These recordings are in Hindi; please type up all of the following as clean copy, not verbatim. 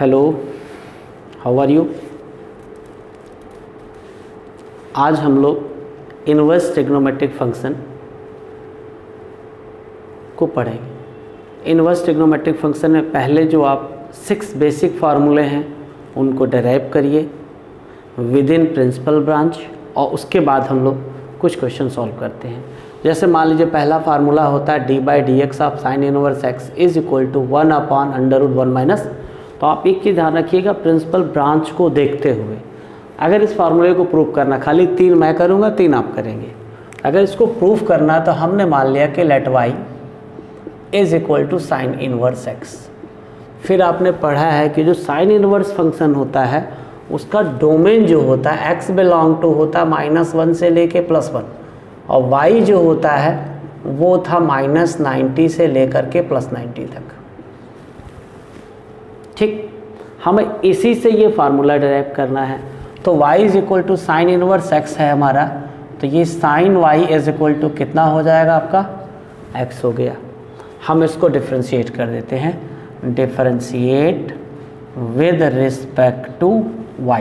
Hello, how are you. आज हम लोग इनवर्स ट्रिग्नोमेट्रिक फंक्शन को पढ़ेंगे। इनवर्स ट्रिग्नोमेट्रिक फंक्शन में पहले जो आप 6 बेसिक फार्मूले हैं उनको डेराइव करिए विद इन प्रिंसिपल ब्रांच, और उसके बाद हम लोग कुछ क्वेश्चन सॉल्व करते हैं। जैसे मान लीजिए पहला फार्मूला होता है d/dx of sine inverse x is equal to 1/√1 - तो आप एक चीज़ ध्यान रखिएगा, प्रिंसिपल ब्रांच को देखते हुए अगर इस फार्मूले को प्रूव करना, खाली 3 मैं करूँगा 3 आप करेंगे। अगर इसको प्रूव करना तो हमने मान लिया कि let y is equal to sine inverse x। फिर आपने पढ़ा है कि जो साइन इनवर्स फंक्शन होता है उसका डोमेन जो होता है x बिलोंग टू होता है -1 से लेके +1, और y जो होता है वो था -90 से लेकर के +90 तक। ठीक, हमें इसी से ये फार्मूला डेराइव करना है। तो y is equal to sine inverse x है हमारा, तो ये sine y is equal to कितना हो जाएगा आपका x हो गया। हम इसको डिफ्रेंशिएट कर देते हैं, differentiate with respect to y,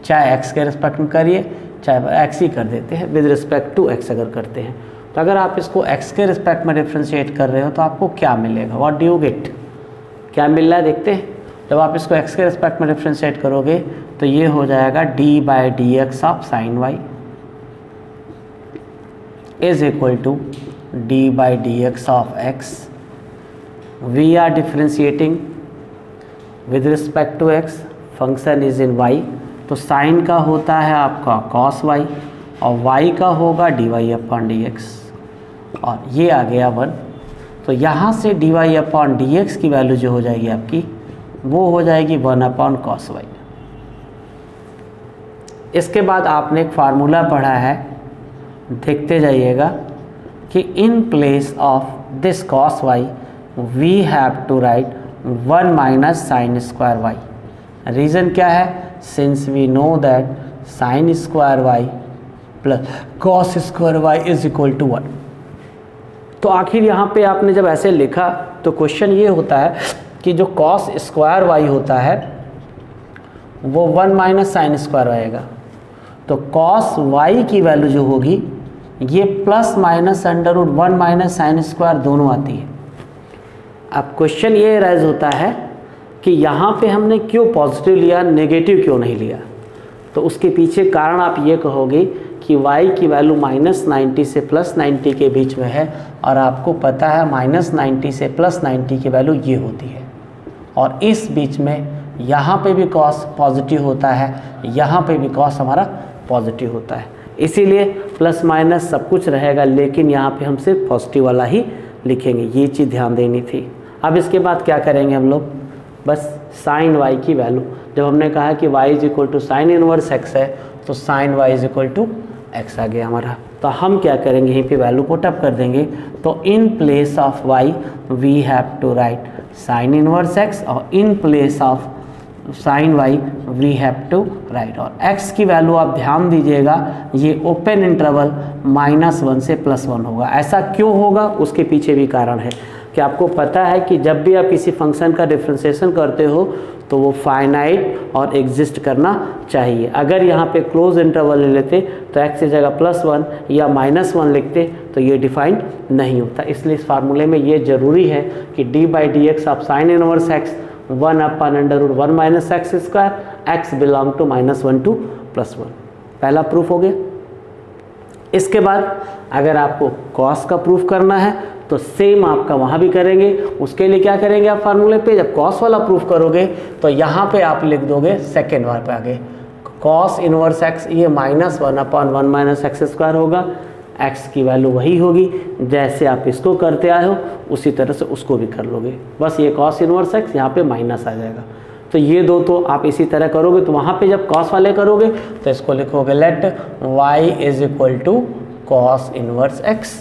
चाहे x के रिस्पेक्ट में करिए चाहे x ही कर देते हैं, विद रिस्पेक्ट टू x अगर करते हैं। तो अगर आप इसको x के रिस्पेक्ट में डिफ्रेंशिएट कर रहे हो तो आपको क्या मिलेगा, व्हाट डू यू गेट, क्या मिल रहा है देखते हैं। जब आप इसको x के रिस्पेक्ट में डिफ्रेंशिएट करोगे तो ये हो जाएगा d/dx of sine y is equal to d/dx of x। We are differentiating with respect to x, function is in y, तो साइन का होता है आपका cos y और y का होगा dy/dx, और ये आ गया 1। तो यहाँ से dy/dx की वैल्यू जो हो जाएगी आपकी वो हो जाएगी 1/cos y। इसके बाद आपने एक फार्मूला पढ़ा है, देखते जाइएगा, कि in place of this cos y we have to write 1 - sin square y। Reason क्या है, since we know that sin square y plus cos square y is equal to 1। तो आखिर यहाँ पे आपने जब ऐसे लिखा तो क्वेश्चन ये होता है कि जो cos स्क्वायर y होता है वो 1 - sin स्क्वायर y आएगा। तो cos y की वैल्यू जो होगी ये ±√1 - sin स्क्वायर दोनों आती है। अब क्वेश्चन ये राइज होता है कि यहाँ पे हमने क्यों पॉजिटिव लिया, नेगेटिव क्यों नहीं लिया। तो उसके पीछे कारण आप ये कहोगे कि y की वैल्यू -90 से +90 के बीच में है, और आपको पता है -90 से +90 की वैल्यु ये होती है, और इस बीच में यहाँ पे भी cos पॉजिटिव होता है, यहाँ पे भी cos हमारा पॉजिटिव होता है, इसीलिए प्लस माइनस सब कुछ रहेगा, लेकिन यहाँ पे हम सिर्फ पॉजिटिव वाला ही लिखेंगे। ये चीज़ ध्यान देनी थी। अब इसके बाद क्या करेंगे हम लोग, बस साइन y की वैल्यू, जब हमने कहा कि y is equal to sine inverse x है तो sine y is equal to x आ गया हमारा। तो हम क्या करेंगे, यहीं पे वैल्यू पुट अप कर देंगे। तो in place of y we have to write sine inverse x, और in place of sine y we have to write, और x की वैल्यू आप ध्यान दीजिएगा ये ओपन इंटरवल -1 से +1 होगा। ऐसा क्यों होगा, उसके पीछे भी कारण है कि आपको पता है कि जब भी आप किसी फंक्शन का डिफ्रेंशिएशन करते हो तो वो फाइनाइट और एग्जिस्ट करना चाहिए। अगर यहाँ पे क्लोज इंटरवल ले लेते तो x की जगह +1 या -1 लिखते तो ये डिफाइंड नहीं होता। इसलिए इस फार्मूले में ये ज़रूरी है कि d/dx of sine inverse x 1/√1 - x square, x belong to -1 to +1। पहला प्रूफ हो गया। इसके बाद अगर आपको cos का प्रूफ करना है तो सेम आपका वहाँ भी करेंगे। उसके लिए क्या करेंगे आप फार्मूले पे, जब cos वाला प्रूफ करोगे तो यहाँ पे आप लिख दोगे सेकेंड बार पे आगे cos इनवर्स x, ये -1/1 - x स्क्वायर होगा। x की वैल्यू वही होगी, जैसे आप इसको करते आए हो उसी तरह से उसको भी कर लोगे। बस ये cos इनवर्स x यहाँ पे माइनस आ जाएगा। तो ये दो तो आप इसी तरह करोगे। तो वहाँ पे जब cos वाले करोगे तो इसको लिखोगे let y is equal to cos inverse x।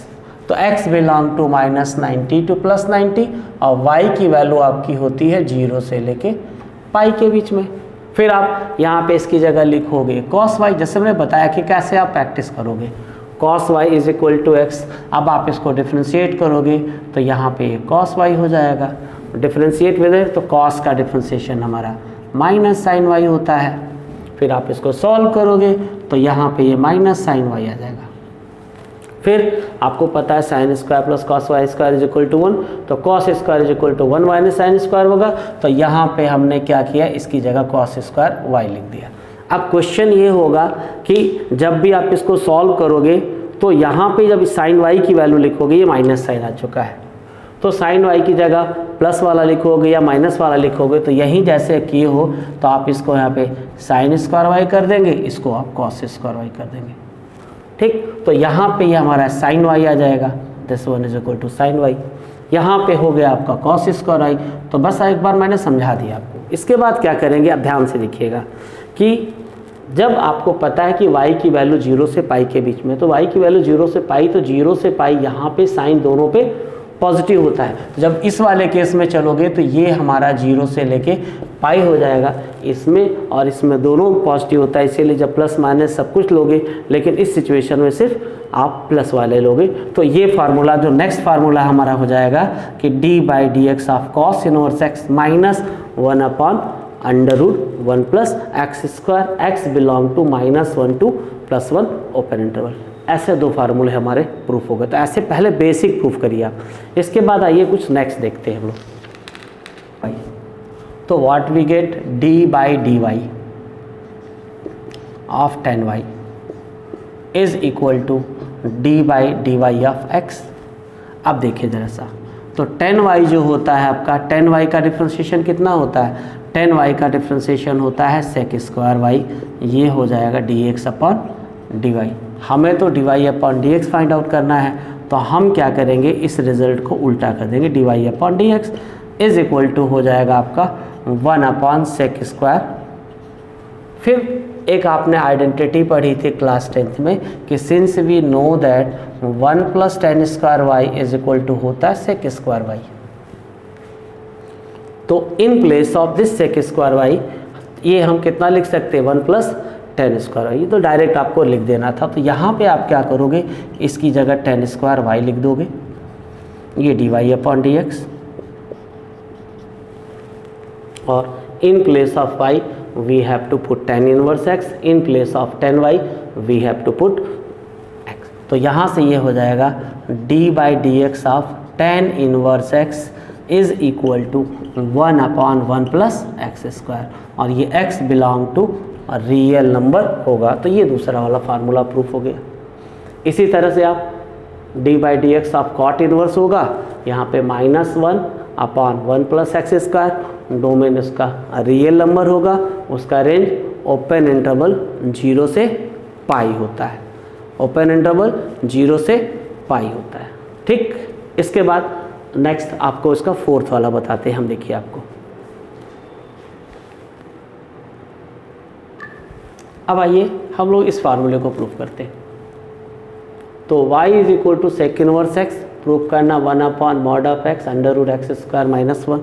तो x बिलोंग टू -90 to +90, और y की वैल्यू आपकी होती है 0 से लेके पाई के बीच में। फिर आप यहाँ पे इसकी जगह लिखोगे cos y, जैसे मैंने बताया कि कैसे आप प्रैक्टिस करोगे। cos y is equal to x, अब आप इसको डिफ्रेंशिएट करोगे तो यहाँ पे cos y हो जाएगा। डिफ्रेंशिएट विद तो cos का डिफ्रेंशिएशन हमारा माइनस साइन वाई होता है। फिर आप इसको सॉल्व करोगे तो यहाँ पे ये माइनस साइन वाई आ जाएगा। फिर आपको पता है sine square plus cos Y square is equal to 1, तो cos square is equal to 1 minus sine square होगा। तो यहाँ पे हमने क्या किया, इसकी जगह कॉस स्क्वायर वाई लिख दिया। अब क्वेश्चन ये होगा कि जब भी आप इसको सॉल्व करोगे तो यहाँ पे जब साइन वाई की वैल्यू लिखोगे, ये माइनस साइन आ चुका है, तो साइन वाई की जगह प्लस वाला लिखोगे या माइनस वाला लिखोगे, तो यहीं जैसे किए हो तो आप इसको यहाँ पे साइन स्क्वायर वाई कर देंगे, इसको आप कॉस स्क्वायर वाई कर देंगे। ठीक, तो यहाँ पे ये हमारा साइन वाई आ जाएगा, this one is equal to sine Y. यहाँ पे हो गया आपका कॉस स्क्वायर वाई। तो बस एक बार मैंने समझा दिया आपको। इसके बाद क्या करेंगे, आप ध्यान से देखिएगा कि जब आपको पता है कि y की वैल्यू 0 से पाई के बीच में, तो y की वैल्यू 0 से पाई, तो 0 से पाई यहाँ पे साइन दोनों पे पॉजिटिव होता है। तो जब इस वाले केस में चलोगे तो ये हमारा 0 से लेके पाई हो जाएगा, इसमें और इसमें दोनों पॉजिटिव होता है, इसीलिए जब प्लस माइनस सब कुछ लोगे, लेकिन इस सिचुएशन में सिर्फ आप प्लस वाले लोगे। तो ये फार्मूला, जो नेक्स्ट फार्मूला हमारा हो जाएगा कि d/dx of cos inverse x minus 1 upon under root 1 plus X square, X belong to -1 to +1 open interval. ऐसे दो फार्मूले हमारे प्रूफ हो गए। तो ऐसे पहले बेसिक प्रूफ करिए आप। इसके बाद आइए कुछ नेक्स्ट देखते हैं हम लोग। तो what we get, d/dy of 10y is equal to d/dy of x। अब देखिए जरा सा, तो 10y जो होता है आपका, 10y का डिफ्रेंशिएशन कितना होता है, 10y का डिफ्रेंशिएशन होता है सेक स्क्वायर वाई, ये हो जाएगा dx अपॉन dy। हमें तो dy upon dx find out करना है, तो हम क्या करेंगे, इस रिजल्ट को उल्टा कर देंगे, dy upon dx is equal to हो जाएगा आपका 1 अपॉन सेक स्क्वायर। फिर एक आपने आइडेंटिटी पढ़ी थी क्लास 10th में कि since we know that 1 plus tan square Y is equal to होता है सेक स्क्वायर वाई, तो in place of this sec square Y ये हम कितना लिख सकते हैं, 1 प्लस टेन स्क्वायर वाई। तो डायरेक्ट आपको लिख देना था। तो यहाँ पे आप क्या करोगे, इसकी जगह टेन स्क्वायर वाई लिख दोगे, ये dy अपॉन dx, और in place of y we have to put tan inverse x, in place of 10y we have to put x। तो यहाँ से ये हो जाएगा d/dx of tan inverse x is equal to 1 upon 1 plus X square, और ये x belong to real number होगा। तो ये दूसरा वाला फार्मूला प्रूफ हो गया। इसी तरह से आप d/dx ऑफ कॉट इनवर्स होगा, यहाँ पे -1 upon 1 plus X square, domain उसका रियल नंबर होगा, उसका रेंज ओपन इंटरवल 0 से पाई होता है, ओपन इंटरवल 0 से पाई होता है। ठीक, इसके बाद नेक्स्ट आपको इसका फोर्थ वाला बताते हैं हम। देखिए आपको अब आइए हम लोग इस फार्मूले को प्रूफ करते हैं। तो y is equal to sec inverse x, proof करना 1 upon mod of x under root x square minus 1।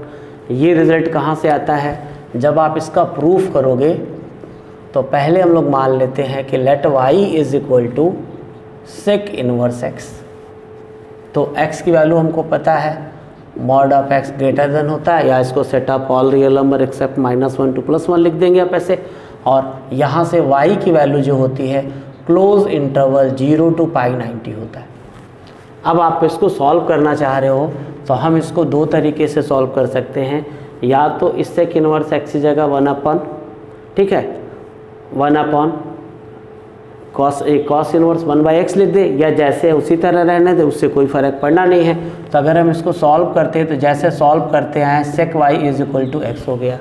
ये रिजल्ट कहाँ से आता है, जब आप इसका प्रूफ करोगे तो पहले हम लोग मान लेते हैं कि let y is equal to sec inverse x। तो x की वैल्यू हमको पता है, mod of x greater than होता है, या इसको set of all real number except -1 to +1 लिख देंगे आप ऐसे। और यहाँ से y की वैल्यू जो होती है क्लोज इंटरवल 0 to π90 होता है। अब आप इसको सॉल्व करना चाह रहे हो तो हम इसको दो तरीके से सॉल्व कर सकते हैं, या तो इससे इनवर्स x की जगह 1 अपॉन, ठीक है, 1 अपॉन कॉस इनवर्स 1/x लिख दे, या जैसे उसी तरह रहने दे, उससे कोई फ़र्क पड़ना नहीं है। तो अगर हम इसको सॉल्व करते हैं तो जैसे सॉल्व करते हैं sec y is equal to x हो गया।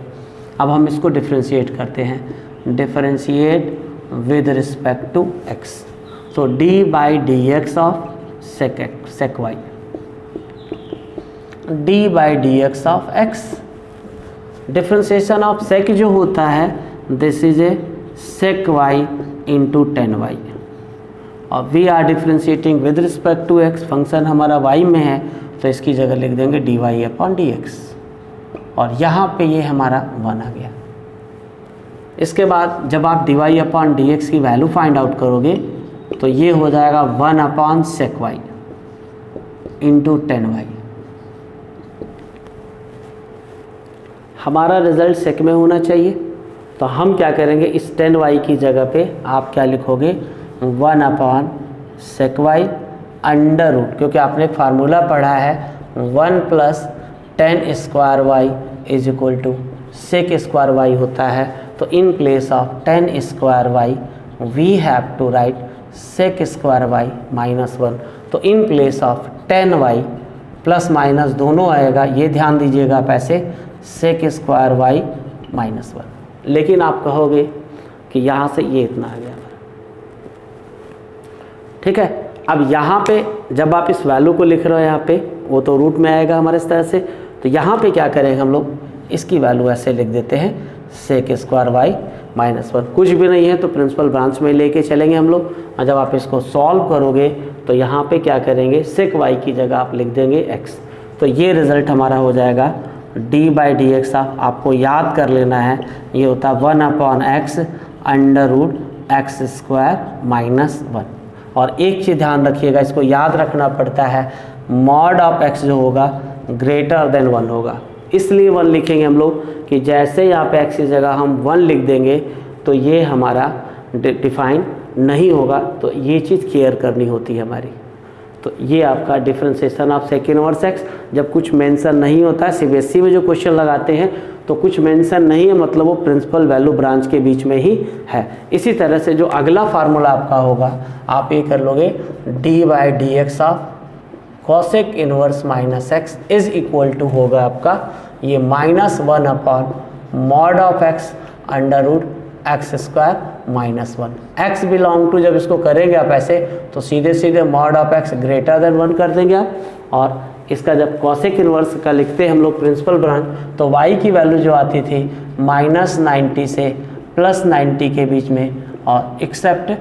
अब हम इसको डिफ्रेंशिएट करते हैं, differentiate with respect to x, तो d/dx of sec y, d/dx of x। Differentiation of sec जो होता है this is a sec y into 10y, और we are differentiating with respect to x, function हमारा y में है तो इसकी जगह लिख देंगे dy अपॉन dx, और यहाँ पे ये हमारा 1 आ गया। इसके बाद जब आप dy अपॉन dx की वैल्यू फाइंड आउट करोगे तो ये हो जाएगा 1 upon sec y into 10y। हमारा रिजल्ट सेक में होना चाहिए, तो हम क्या करेंगे, इस tan y की जगह पे आप क्या लिखोगे 1/sec y अंडर रूट, क्योंकि आपने एक फार्मूला पढ़ा है 1 + tan square Y is equal to sec square Y होता है। तो in place of tan square Y we have to write sec square Y -1। तो in place of tan y plus minus दोनों आएगा, ये ध्यान दीजिएगा आप ऐसे sec स्क्वायर वाई -1। लेकिन आप कहोगे कि यहाँ से ये इतना आ गया, ठीक है। अब यहाँ पे जब आप इस वैल्यू को लिख रहे हो यहाँ पे, वो तो रूट में आएगा हमारे इस तरह से, तो यहाँ पे क्या करेंगे हम लोग, इसकी वैल्यू ऐसे लिख देते हैं sec स्क्वायर वाई -1। कुछ भी नहीं है तो प्रिंसिपल ब्रांच में लेके चलेंगे हम लोग, और जब आप इसको सॉल्व करोगे तो यहाँ पे क्या करेंगे, sec y की जगह आप लिख देंगे x। तो ये रिज़ल्ट हमारा हो जाएगा d/dx। आपको याद कर लेना है, ये होता है 1/x under root x square -1। और एक चीज़ ध्यान रखिएगा, इसको याद रखना पड़ता है, मॉड ऑफ x जो होगा ग्रेटर देन 1 होगा। इसलिए 1 लिखेंगे हम लोग कि जैसे यहाँ पे x की जगह हम 1 लिख देंगे तो ये हमारा डिफाइन नहीं होगा। तो ये चीज़ केयर करनी होती है हमारी। तो ये आपका differentiation of sec inverse x। जब कुछ मेंशन नहीं होता है, सीबीएसई में जो क्वेश्चन लगाते हैं तो कुछ मेंशन नहीं है, मतलब वो प्रिंसिपल वैल्यू ब्रांच के बीच में ही है। इसी तरह से जो अगला फार्मूला आपका होगा, आप ये कर लोगे d/dx ऑफ cosec inverse -x is equal to होगा आपका ये -1/mod of x under root x square -1। x belong to, जब इसको करेंगे आप ऐसे तो सीधे सीधे mod of x greater than 1 कर देंगे आप। और इसका जब cosec इनवर्स का लिखते हैं हम लोग प्रिंसिपल ब्रांच, तो y की वैल्यू जो आती थी -90 से +90 के बीच में, और एक्सेप्ट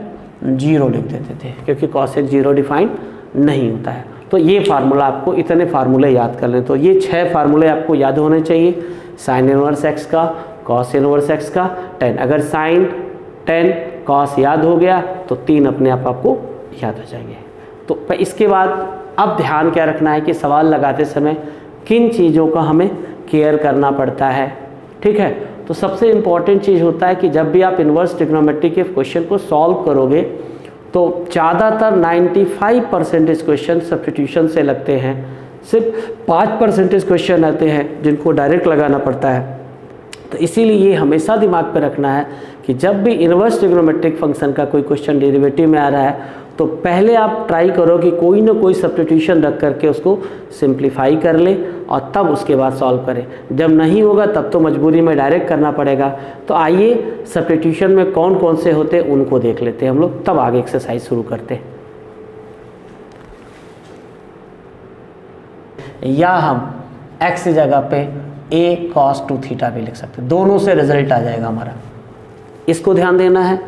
0 लिख देते थे, क्योंकि cosec 0 डिफाइन नहीं होता है। तो ये फार्मूला आपको, इतने फार्मूले याद कर लें। तो ये 6 फार्मूले आपको याद होने चाहिए, साइन इनवर्स x का, कॉस इनवर्स x का, tan। अगर साइन, tan, कॉस याद हो गया तो 3 अपने आप आपको याद हो जाएंगे। तो इसके बाद अब ध्यान क्या रखना है कि सवाल लगाते समय किन चीज़ों का हमें केयर करना पड़ता है, ठीक है। तो सबसे इम्पॉर्टेंट चीज़ होता है कि जब भी आप इन्वर्स ट्रिग्नोमेट्री के क्वेश्चन को सॉल्व करोगे तो ज़्यादातर 95% क्वेश्चन सब्स्टिट्यूशन से लगते हैं, सिर्फ 5% क्वेश्चन आते हैं जिनको डायरेक्ट लगाना पड़ता है। तो इसीलिए ये हमेशा दिमाग पर रखना है कि जब भी इन्वर्स ट्रिग्नोमेट्रिक फंक्शन का कोई क्वेश्चन डेरिवेटिव में आ रहा है तो पहले आप ट्राई करो कि कोई ना कोई सब्स्टिट्यूशन रख करके उसको सिंप्लीफाई कर ले और तब उसके बाद सॉल्व करें। जब नहीं होगा तब तो मजबूरी में डायरेक्ट करना पड़ेगा। तो आइए सब्स्टिट्यूशन में कौन कौन से होते हैं उनको देख लेते हैं हम लोग, तब आगे एक्सरसाइज शुरू करते हैं। या हम x की जगह पे a cos 2 थीटा भी लिख सकते हैं, दोनों से रिजल्ट आ जाएगा हमारा, इसको ध्यान देना है।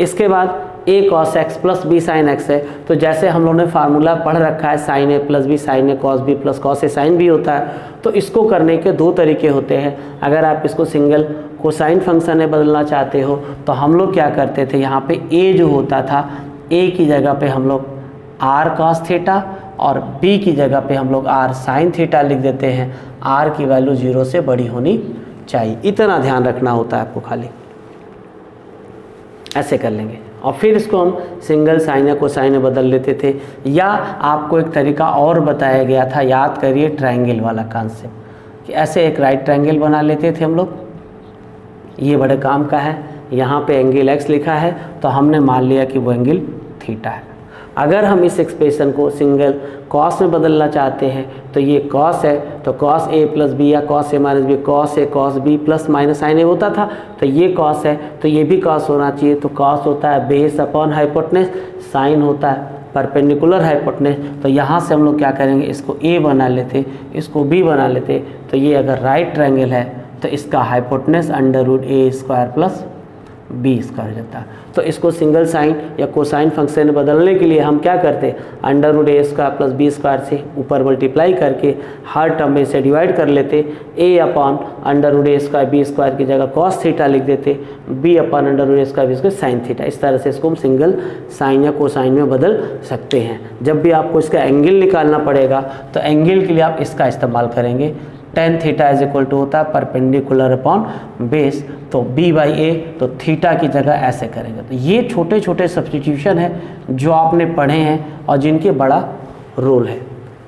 इसके बाद a cos x plus b sin x है, तो जैसे हम लोगों ने फार्मूला पढ़ रखा है sin a plus b sin a cos b plus cos a sin b होता है, तो इसको करने के 2 तरीके होते हैं। अगर आप इसको सिंगल कोसाइन फंक्शन में बदलना चाहते हो तो हम लोग क्या करते थे, यहाँ पे a जो होता था, a की जगह पे हम लोग r cos थीटा और b की जगह पे हम लोग r sin थीटा लिख देते हैं। r की वैल्यू 0 से बड़ी होनी चाहिए, इतना ध्यान रखना होता है आपको, खाली ऐसे कर लेंगे। और फिर इसको हम सिंगल साइन या कोसाइन में बदल लेते थे। या आपको एक तरीका और बताया गया था, याद करिए, ट्रायंगल वाला कॉन्सेप्ट, कि ऐसे एक राइट ट्रायंगल बना लेते थे हम लोग, ये बड़े काम का है। यहाँ पे एंगल x लिखा है तो हमने मान लिया कि वो एंगल थीटा है। अगर हम इस एक्सप्रेशन को सिंगल कॉस में बदलना चाहते हैं तो ये कॉस है, तो कॉस a प्लस बी या cos a minus B, cos a cos b plus minus sine a होता था, तो ये कॉस है तो ये भी कॉस होना चाहिए। तो कॉस होता है बेस अपॉन हाइपोटेनस, साइन होता है परपेंडिकुलर हाइपोटेनस। तो यहाँ से हम लोग क्या करेंगे, इसको a बना लेते, इसको b बना लेते। तो ये अगर राइट ट्रायंगल है तो इसका hypotenuse under root a square plus B square जाता है। तो इसको सिंगल साइन या कोसाइन फंक्शन में बदलने के लिए हम क्या करते, under root a square plus B square से ऊपर मल्टीप्लाई करके हर टर्म में से डिवाइड कर लेते। a upon under root a square B square की जगह कॉस थीटा लिख देते, b upon under root a square B square sine theta. इस तरह से इसको हम सिंगल साइन या कोसाइन में बदल सकते हैं। जब भी आपको इसका एंगल निकालना पड़ेगा तो एंगल के लिए आप इसका इस्तेमाल करेंगे, tan theta is equal to होता है परपेंडिकुलर अपॉन बेस, तो b बाई ए, तो थीटा की जगह ऐसे करेंगे। तो ये छोटे छोटे सब्स्टिट्यूशन है जो आपने पढ़े हैं और जिनके बड़ा रोल है।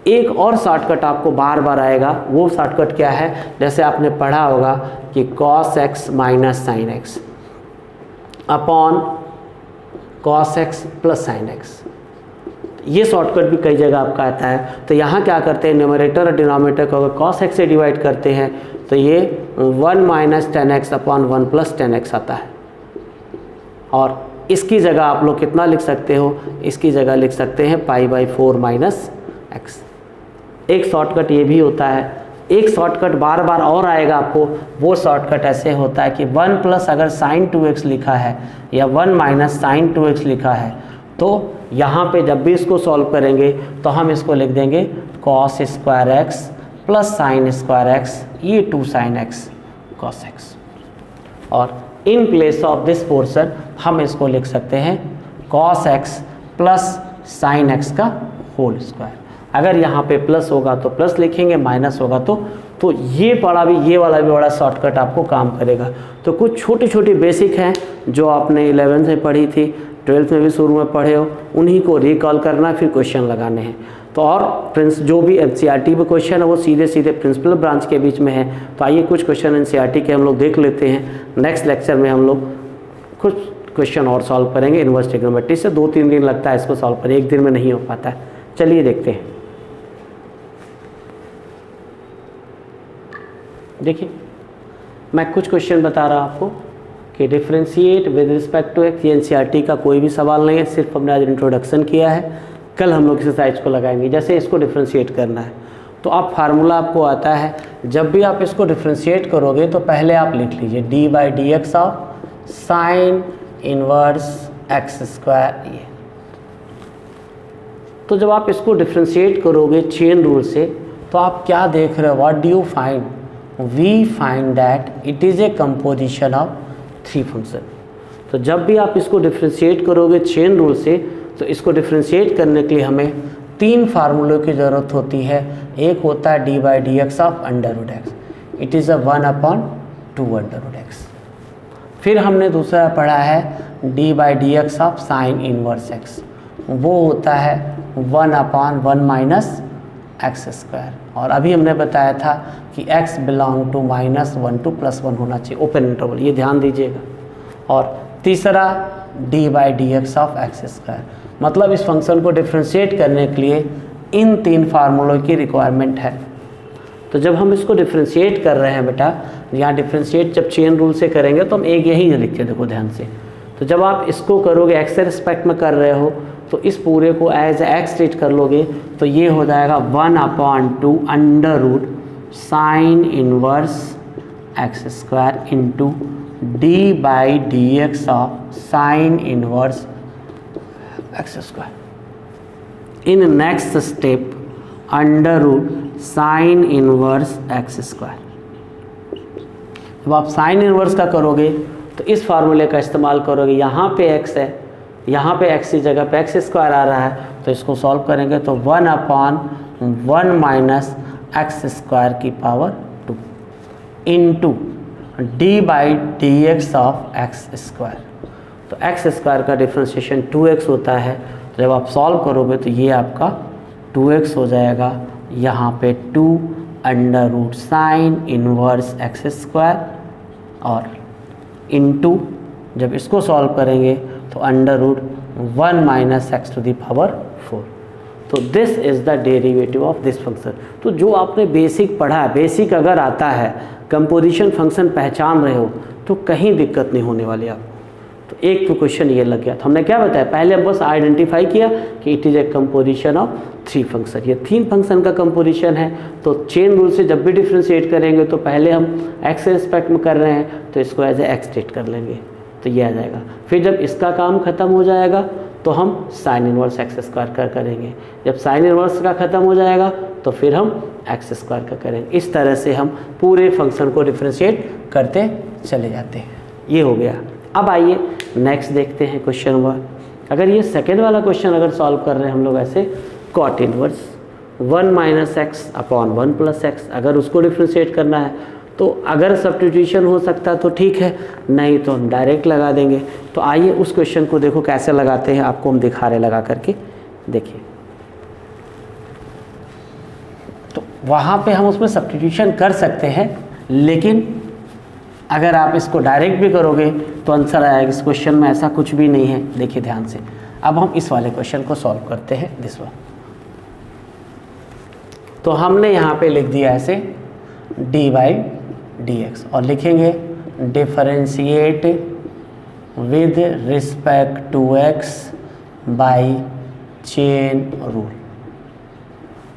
एक और शॉर्टकट आपको बार बार आएगा, वो शॉर्टकट क्या है, जैसे आपने पढ़ा होगा कि cos x minus sine x upon cos x plus sine x, ये शॉर्टकट भी कई जगह आपका आता है। तो यहाँ क्या करते हैं, न्यूमरेटर और डिनोमिनेटर को अगर cos x से डिवाइड करते हैं तो ये 1 minus ten x upon 1 plus ten x आता है। और इसकी जगह आप लोग कितना लिख सकते हो, इसकी जगह लिख सकते हैं पाई बाई 4 माइनस एक्स। एक शॉर्टकट ये भी होता है। एक शॉर्टकट बार बार और आएगा आपको, वो शॉर्टकट ऐसे होता है कि 1 प्लस अगर साइन 2x लिखा है या 1 माइनस साइन 2x लिखा है, तो यहाँ पे जब भी इसको सॉल्व करेंगे तो हम इसको लिख देंगे cos square x plus sine square x, ये 2 साइन एक्स cos एक्स। और in place of this portion हम इसको लिख सकते हैं cos x plus sine x का होल स्क्वायर। अगर यहाँ पे प्लस होगा तो प्लस लिखेंगे, माइनस होगा तो ये वाला भी बड़ा शॉर्टकट आपको काम करेगा। तो कुछ छोटी छोटी बेसिक हैं जो आपने 11th में पढ़ी थी, 12th में भी शुरू में पढ़े हो, उन्हीं को रिकॉल करना, फिर क्वेश्चन लगाने हैं। तो और जो भी NCERT में क्वेश्चन है वो सीधे सीधे प्रिंसिपल ब्रांच के बीच में है। तो आइए कुछ क्वेश्चन NCERT के हम लोग देख लेते हैं। नेक्स्ट लेक्चर में हम लोग कुछ क्वेश्चन और सॉल्व करेंगे इनवर्स ट्रिग्नोमेट्री से। 2-3 दिन लगता है इसको सॉल्व करें, एक दिन में नहीं हो पाता है। चलिए देखते हैं। देखिए मैं कुछ क्वेश्चन बता रहा आपको कि differentiate with respect to X, ये NCERT का कोई भी सवाल नहीं है, सिर्फ हमने आज इंट्रोडक्शन किया है। कल हम लोग एक्सरसाइज को लगाएंगे। जैसे इसको डिफ्रेंशिएट करना है तो आप फार्मूला आपको आता है, जब भी आप इसको डिफ्रेंशिएट करोगे तो पहले आप लिख लीजिए D by D X of sine inverse X square. ये तो जब आप इसको डिफ्रेंशिएट करोगे चेन रूल से तो आप क्या देख रहे हो, what do you find, we find that it is a composition of 3 function. तो जब भी आप इसको डिफ्रेंशिएट करोगे चेन रूल से तो इसको डिफ्रेंशिएट करने के लिए हमें 3 फार्मूलों की ज़रूरत होती है। एक होता है D by D X of under root X, it is a 1/2 under root X. फिर हमने दूसरा पढ़ा है D by D X of sine inverse X, वो होता है 1/1 माइनस एक्स स्क्वायर। और अभी हमने बताया था कि x बिलोंग टू -1 to +1 होना चाहिए, ओपन इंटरवल, ये ध्यान दीजिएगा। और तीसरा D by D X of x square, मतलब इस फंक्शन को डिफ्रेंशिएट करने के लिए इन 3 फार्मूलों की रिक्वायरमेंट है। तो जब हम इसको डिफ्रेंशिएट कर रहे हैं बेटा, यहाँ डिफ्रेंशिएट जब चेन रूल से करेंगे तो हम एक यही लिखते, देखो ध्यान से। तो जब आप इसको करोगे एक्स के रिस्पेक्ट में कर रहे हो तो इस पूरे को एज एक्स ट्रीट कर लोगे तो ये हो जाएगा 1/2 under root sine inverse X square into D by D X of sine inverse X square. In next step under root sine inverse X square. जब आप साइन इनवर्स का करोगे तो इस फार्मूले का इस्तेमाल करोगे, यहाँ पे x है, यहाँ पे x की जगह पे एक्स स्क्वायर आ रहा है, तो इसको सॉल्व करेंगे तो 1/1 माइनस एक्स स्क्वायर की power 2 into D by D X of x square. तो एक्स स्क्वायर का डिफ्रेंशिएशन 2x होता है, तो जब आप सॉल्व करोगे तो ये आपका 2x हो जाएगा, यहाँ पे 2 under root sine inverse X square और इंटू जब इसको सॉल्व करेंगे तो under root 1 minus X to the power 4। तो this is the derivative of this function. तो जो आपने बेसिक पढ़ा है, बेसिक अगर आता है, कंपोजिशन फंक्शन पहचान रहे हो तो कहीं दिक्कत नहीं होने वाली आपको। तो एक तो क्वेश्चन ये लग गया। तो हमने क्या बताया, पहले हम बस आइडेंटिफाई किया कि it is a composition of 3 function. ये 3 फंक्शन का कंपोजिशन है। तो चेन रूल से जब भी डिफ्रेंशिएट करेंगे तो पहले हम एक्स के रिस्पेक्ट में कर रहे हैं तो इसको एज ए एक्स ट्रीट कर लेंगे, तो ये आ जाएगा। फिर जब इसका काम ख़त्म हो जाएगा तो हम साइन इनवर्स एक्स स्क्वायर करेंगे। जब साइन इनवर्स का ख़त्म हो जाएगा तो फिर हम एक्स स्क्वायर का करेंगे। इस तरह से हम पूरे फंक्शन को डिफ्रेंशिएट करते चले जाते हैं। ये हो गया। अब आइए नेक्स्ट देखते हैं क्वेश्चन नंबर। अगर ये सेकेंड वाला क्वेश्चन अगर सॉल्व कर रहे हैं हम लोग ऐसे cot inverse, 1 minus X upon 1 plus X. अगर उसको डिफ्रेंशिएट करना है तो अगर सब्स्टिट्यूशन हो सकता तो ठीक है, नहीं तो हम डायरेक्ट लगा देंगे। तो आइए उस क्वेश्चन को देखो कैसे लगाते हैं, आपको हम दिखा रहे लगा करके। देखिए तो वहाँ पे हम उसमें सब्स्टिट्यूशन कर सकते हैं, लेकिन अगर आप इसको डायरेक्ट भी करोगे तो आंसर आएगा। इस क्वेश्चन में ऐसा कुछ भी नहीं है, देखिए ध्यान से। अब हम इस वाले क्वेश्चन को सॉल्व करते हैं, दिस वन। तो हमने यहाँ पे लिख दिया ऐसे d/dx और लिखेंगे differentiate with respect to x by chain rule.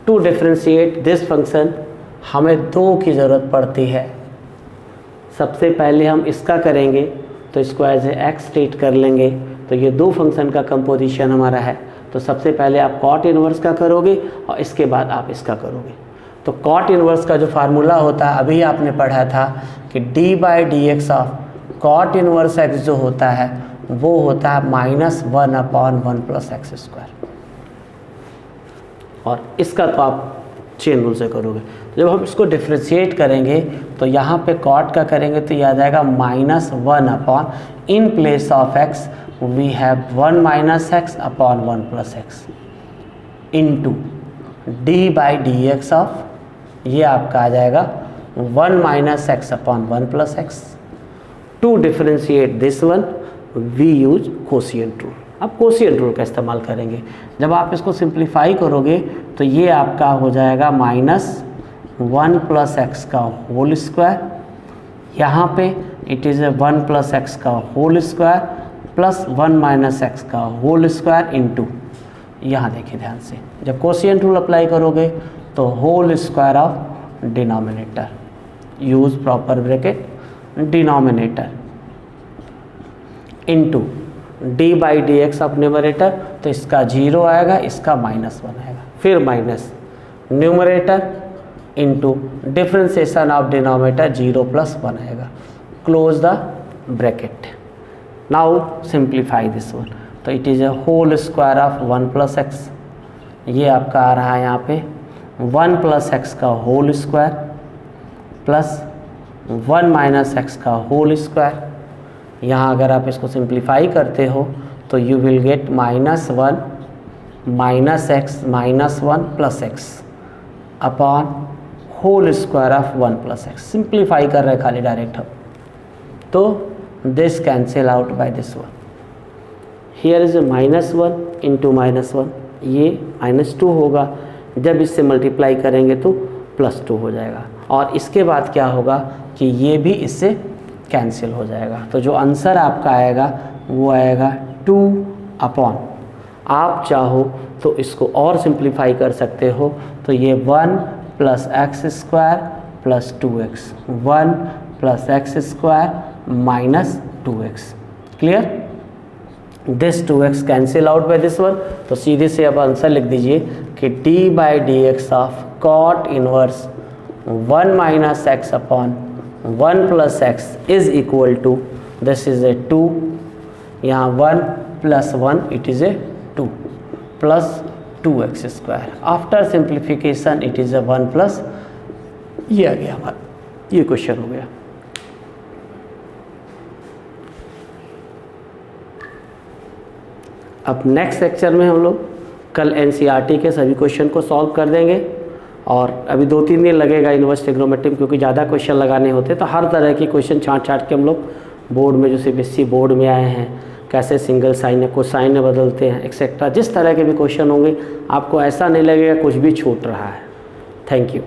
To differentiate this function हमें दो की ज़रूरत पड़ती है। सबसे पहले हम इसका करेंगे तो इसको एज ए x ट्रीट कर लेंगे, तो ये दो फंक्शन का कंपोजिशन हमारा है। तो सबसे पहले आप कॉट इनवर्स का करोगे और इसके बाद आप इसका करोगे। तो कॉट इनवर्स का जो फार्मूला होता है अभी आपने पढ़ा था कि d/dx of cot inverse x जो होता है वो होता है -1/1 + x²। और इसका तो आप चेन रूल से करोगे। जब हम इसको डिफ्रेंशिएट करेंगे तो यहाँ पे कॉट का करेंगे तो याद आएगा -1 in place of x we have 1 - x upon 1 + x into d/dx of, ये आपका आ जाएगा 1 - x upon 1 + x। To differentiate this one we use quotient rule. अब कोशिएंट रूल का इस्तेमाल करेंगे। जब आप इसको सिंप्लीफाई करोगे तो ये आपका हो जाएगा -1 + x का होल स्क्वायर, यहाँ पे इट इज़ 1 + x का होल स्क्वायर प्लस 1 - x का होल स्क्वायर इंटू, यहाँ देखिए ध्यान से, जब कोशिएंट रूल अप्लाई करोगे तो whole square of denominator, use proper bracket denominator into d/dx of numerator, तो इसका 0 आएगा, इसका -1 आएगा, फिर minus numerator into differentiation of denominator 0 + 1 आएगा, close the bracket. Now simplify this one, तो it is a whole square of 1 + x, ये आपका आ रहा है यहाँ पे 1 + x का होल स्क्वायर प्लस 1 - x का होल स्क्वायर। यहाँ अगर आप इसको सिंप्लीफाई करते हो तो you will get -1 - x -1 + x upon whole square of 1 + x। Simplify कर रहे हैं खाली डायरेक्ट हम, तो this cancel out by this one. Here is -1 into -1, ये -2 होगा, जब इससे मल्टीप्लाई करेंगे तो +2 हो जाएगा। और इसके बाद क्या होगा कि ये भी इससे कैंसिल हो जाएगा। तो जो आंसर आपका आएगा वो आएगा 2 अपॉन, आप चाहो तो इसको और सिंप्लीफाई कर सकते हो, तो ये 1 + x² + 2x, 1 + x² - 2x। Clear? This 2x cancel out by this one, तो सीधे से अब आंसर लिख दीजिए कि d/dx of cot inverse 1 - x upon 1 + x is equal to, this is a 2, यहाँ 1 + 1 it is a 2 plus 2x²। After simplification it is a 1 plus, ये आ गया हमारा, ये क्वेश्चन हो गया। अब नेक्स्ट लेक्चर में हम लोग कल एनसीईआरटी के सभी क्वेश्चन को सॉल्व कर देंगे, और अभी 2-3 दिन लगेगा इनवर्स ट्रिग्नोमेट्री में, क्योंकि ज़्यादा क्वेश्चन लगाने होते, तो हर तरह के क्वेश्चन छाँट के हम लोग बोर्ड में, जो सीबीएसई बोर्ड में आए हैं, कैसे सिंगल साइन है, कोसाइन में बदलते हैं, एक्सेट्रा, जिस तरह के भी क्वेश्चन होंगे आपको ऐसा नहीं लगेगा कुछ भी छूट रहा है। Thank you.